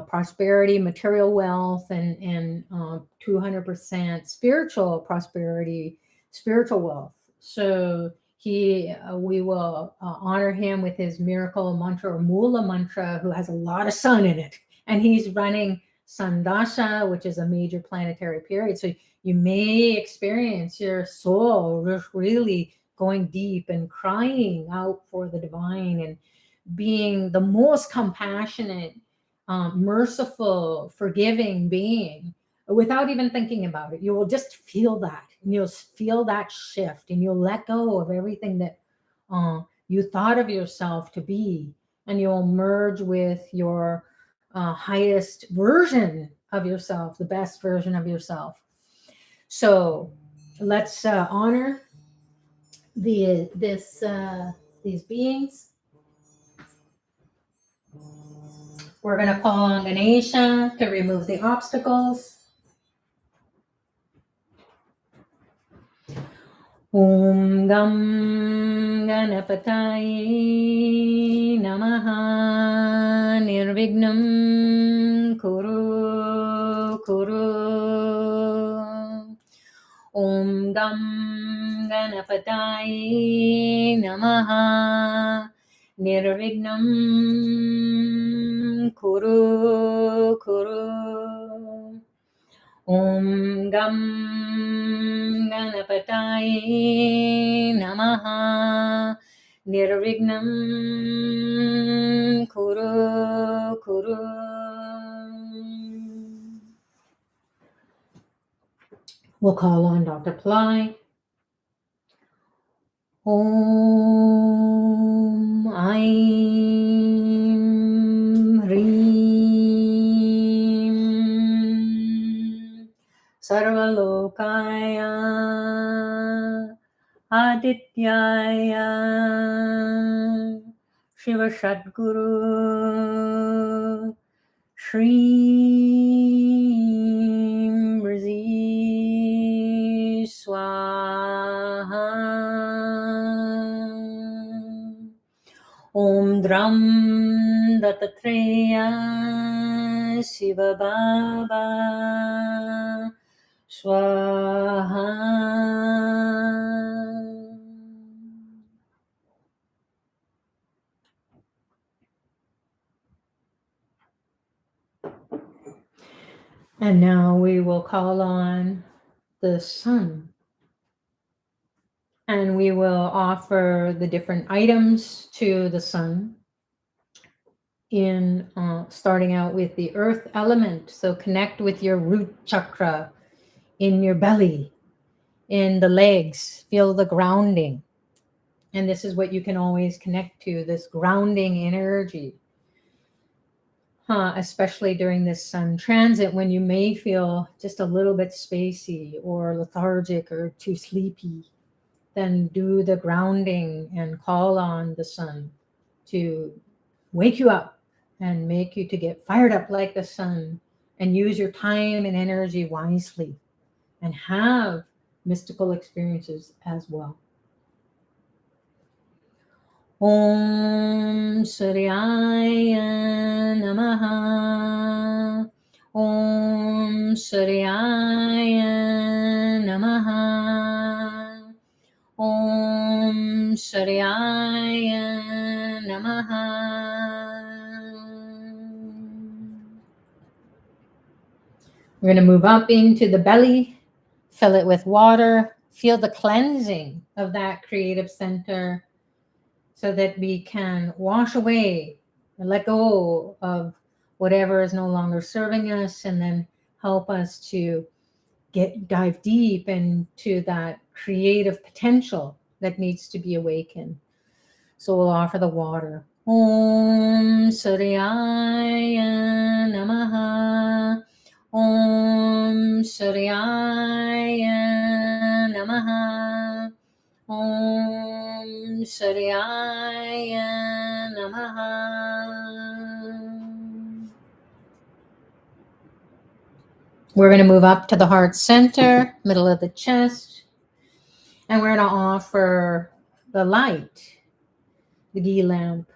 prosperity, material wealth, and 200% spiritual prosperity, spiritual wealth. So we will honor him with his miracle mantra, or Mula mantra, who has a lot of sun in it, and he's running Sun Dasha, which is a major planetary period. So you may experience your soul really going deep and crying out for the divine and being the most compassionate, merciful, forgiving being without even thinking about it. You will just feel that, and you'll feel that shift, and you'll let go of everything that you thought of yourself to be, and you'll merge with your highest version of yourself, the best version of yourself. So let's honor these beings. We're going to call on Ganesha to remove the obstacles. Om Gam Ganapataye Namaha Nirvignam Kuru Kuru. Om Gam Ganapataye Namaha Nirvignam Kuru Kuru. Om Gam Ganapataye Namaha Nirvignam Kuru Kuru. We'll call on Dr. Pillai. Om Aim Reem Sarvalokaya Adityaya Shiva Sadguru Shri Brzi Swaha. Om Dram Dattatreya Shiva Baba Swaha. And now we will call on the sun. And we will offer the different items to the sun in starting out with the earth element. So connect with your root chakra in your belly, in the legs, feel the grounding. And this is what you can always connect to, this grounding energy. Especially during this sun transit, when you may feel just a little bit spacey or lethargic or too sleepy, then do the grounding and call on the sun to wake you up and make you to get fired up like the sun, and use your time and energy wisely and have mystical experiences as well. Om Suryaya Namaha. Om Suryaya Namaha. Om Suryaya Namaha. We're going to move up into the belly, fill it with water, feel the cleansing of that creative center, so that we can wash away and let go of whatever is no longer serving us, and then help us to dive deep into that creative potential that needs to be awakened. So we'll offer the water. Om Suryaya Namaha. Om Suryaya Namaha. Om Suryaya Namaha. We're going to move up to the heart center, middle of the chest, and we're going to offer the light, the ghee lamp.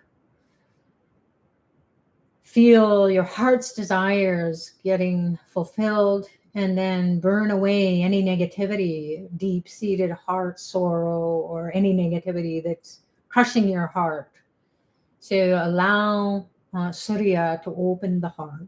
Feel your heart's desires getting fulfilled, and then burn away any negativity, deep-seated heart sorrow, or any negativity that's crushing your heart. So allow Surya to open the heart.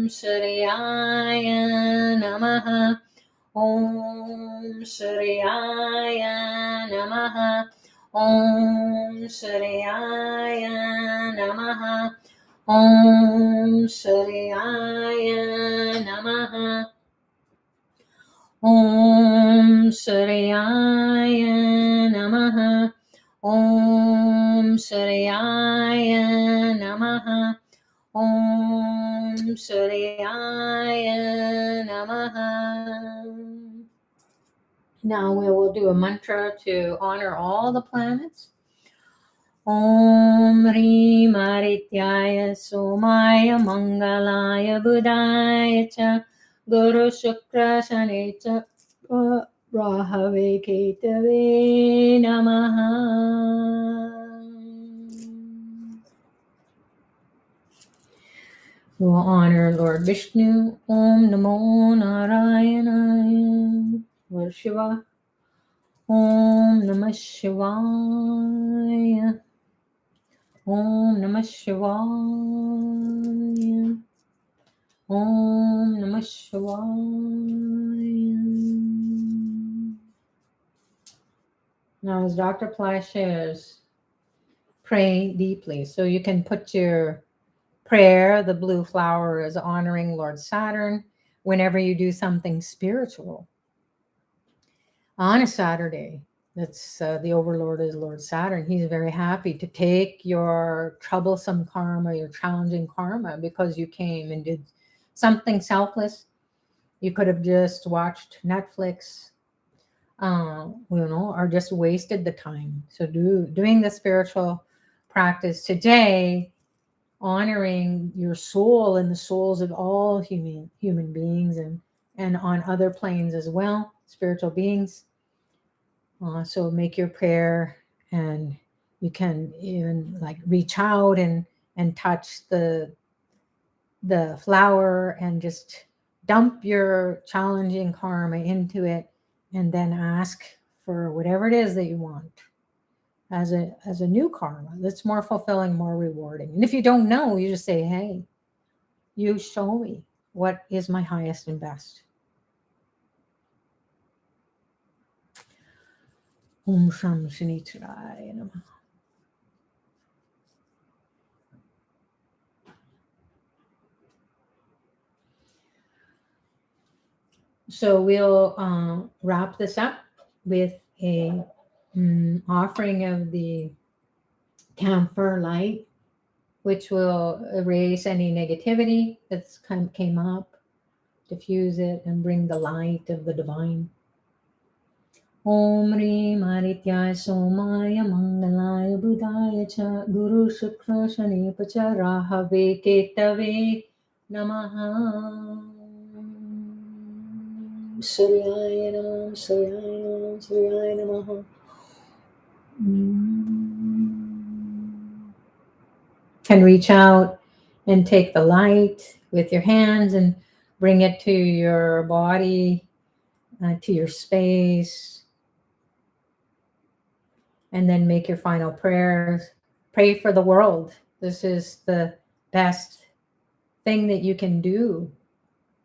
Suryaya Namaha. Om Suryaya Namaha. Om Suryaya Namaha. Om Suryaya Namaha. Om Suryaya Namaha. Om Suryaya Namaha. Om Suryaya Namaha. Now we will do a mantra to honor all the planets. Om Rim Arityaya Somaya Mangalaya Budaya Cha Guru Shukra Shani Cha Rahave Ketave Namaha. We will honor Lord Vishnu. Om Namo Narayana. Lord Shiva. Om Namah Shivaya. Om Namah Shivaya. Om Namah Shivaya. Now, as Dr. Pillai shares, pray deeply. So you can put your prayer, the blue flower, is honoring Lord Saturn whenever you do something spiritual. On a Saturday, that's the overlord is Lord Saturn. He's very happy to take your troublesome karma, your challenging karma, because you came and did something selfless. You could have just watched Netflix, or just wasted the time. So doing the spiritual practice today, honoring your soul and the souls of all human beings and on other planes as well, spiritual beings. So make your prayer, and you can even reach out and touch the flower and just dump your challenging karma into it, and then ask for whatever it is that you want as a new karma that's more fulfilling, more rewarding. And if you don't know, you just say, hey, you show me what is my highest and best. Om Sham Shinitraya Namaha. So we'll wrap this up with a offering of the Camphur Light, which will erase any negativity that's came up, diffuse it, and bring the light of the divine. Om Rim Arityaya Somaya Mangalaya Budaya Cha Guru Shukra Shani Pacha Rahave Ketave Namaha. Suryaya Namah, Suryaya Namah, Suryaya Namaha. Can reach out and take the light with your hands and bring it to your body, to your space. And then make your final prayers. Pray for the world. This is the best thing that you can do,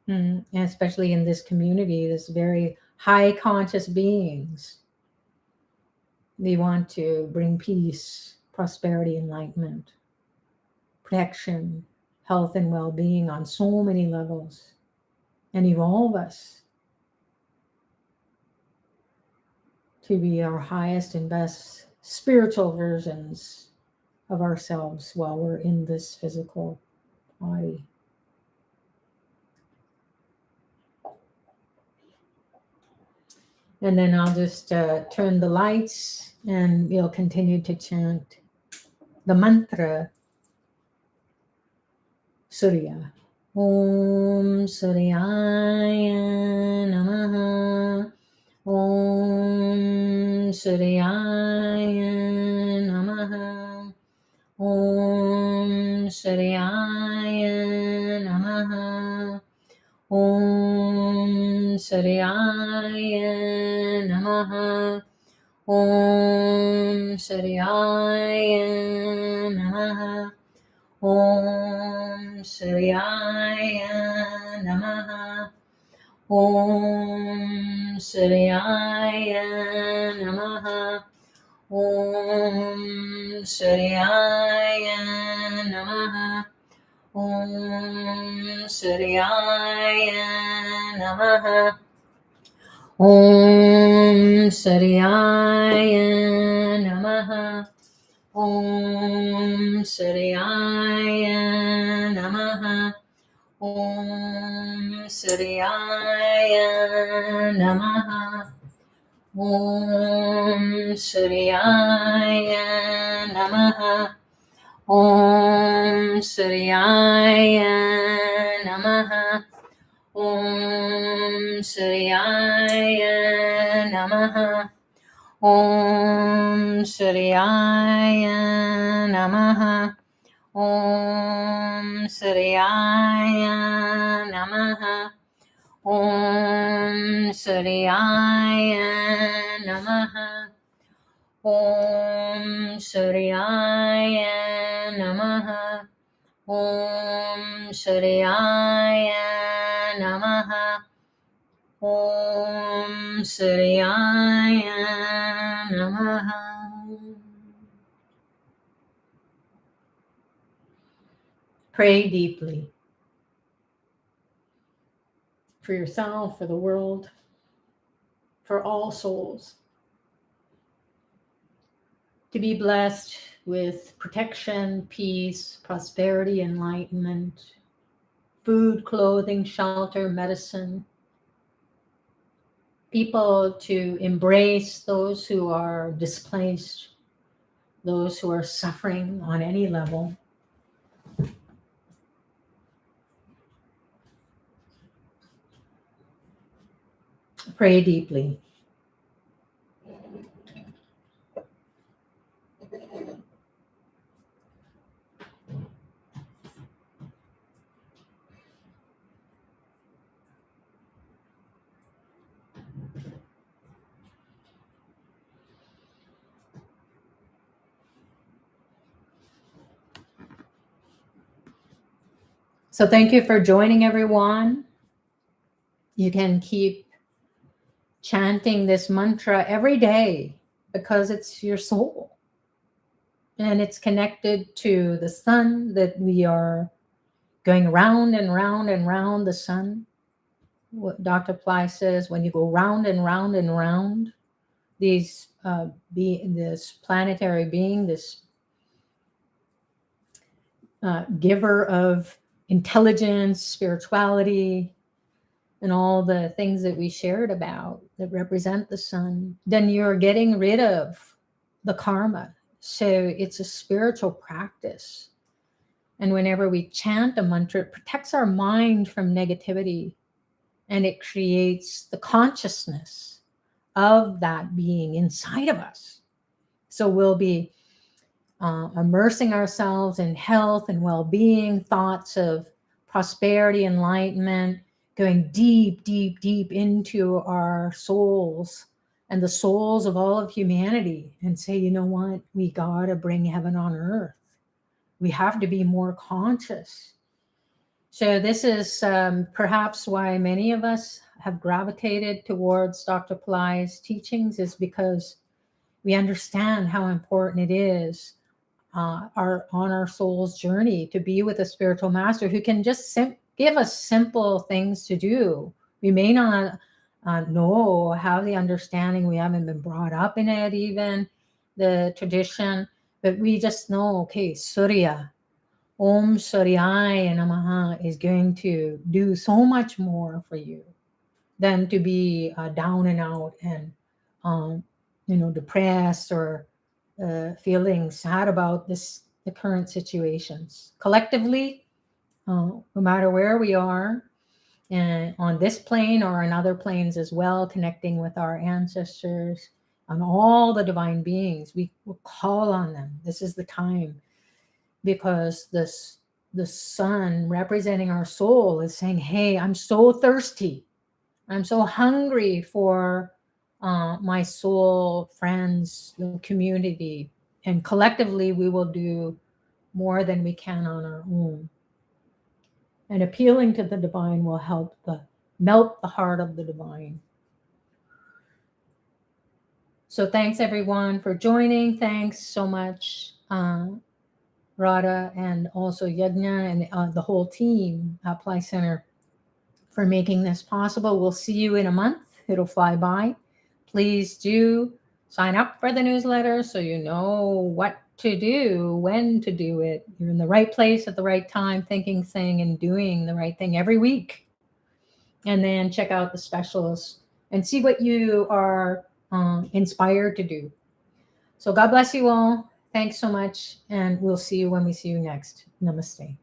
and especially in this community, this very high conscious beings. We want to bring peace, prosperity, enlightenment, protection, health, and well-being on so many levels, and evolve us to be our highest and best spiritual versions of ourselves while we're in this physical body. And then I'll just turn the lights, and we'll continue to chant the mantra Surya. Om Suryaya Namaha. Om Suryaya Namaha. Om Suryaya Namaha. Om Suryaya Namaha. Om Suryaya Namaha. Om Suryaya Namaha. Om Suryaya Namaha. Om Suryaya Namaha. Om Suryaya Namaha. Om Suryaya Namaha. Om Suryaya Namaha. Om Suryaya Namaha. Om Suryaya Namaha. Om Suryaya Namaha. Om Suryaya Namaha. Om Suryaya Namaha. Om Suryaya Namaha. Om Suryaya Namaha. Om Suryaya Namaha. Om Suryaya Namaha. Om Suryaya Namaha. Pray deeply for yourself, for the world, for all souls, to be blessed with protection, peace, prosperity, enlightenment, food, clothing, shelter, medicine, people to embrace those who are displaced, those who are suffering on any level. Pray deeply. So thank you for joining, everyone. You can keep chanting this mantra every day because it's your soul. And it's connected to the sun, that we are going round and round and round the sun. What Dr. Pillai says, when you go round and round and round, this planetary being, this giver of intelligence, spirituality, and all the things that we shared about that represent the sun, then you're getting rid of the karma. So it's a spiritual practice. And whenever we chant a mantra, it protects our mind from negativity, and it creates the consciousness of that being inside of us. So we'll be immersing ourselves in health and well-being, thoughts of prosperity, enlightenment, going deep, deep, deep into our souls and the souls of all of humanity, and say, you know what, we gotta bring heaven on earth. We have to be more conscious. So this is perhaps why many of us have gravitated towards Dr. Pillai's teachings, is because we understand how important it is on our soul's journey to be with a spiritual master who can just give us simple things to do. We may not know, have the understanding, we haven't been brought up in it, even the tradition, but we just know, okay, Surya, Om Suryaya Namaha is going to do so much more for you than to be down and out and depressed or feeling sad about the current situations. Collectively, no matter where we are, and on this plane or on other planes as well, connecting with our ancestors and all the divine beings, we will call on them. This is the time, because the sun representing our soul is saying, hey, I'm so thirsty. I'm so hungry for my soul, friends, the community. And collectively, we will do more than we can on our own. And appealing to the divine will help melt the heart of the divine. So thanks everyone for joining. Thanks so much, Radha, and also Yajna and the whole team at Pillai Center for making this possible. We'll see you in a month. It'll fly by. Please do sign up for the newsletter so you know what to do, when to do it. You're in the right place at the right time, thinking, saying, and doing the right thing every week. And then check out the specials and see what you are inspired to do. So God bless you all. Thanks so much. And we'll see you when we see you next. Namaste.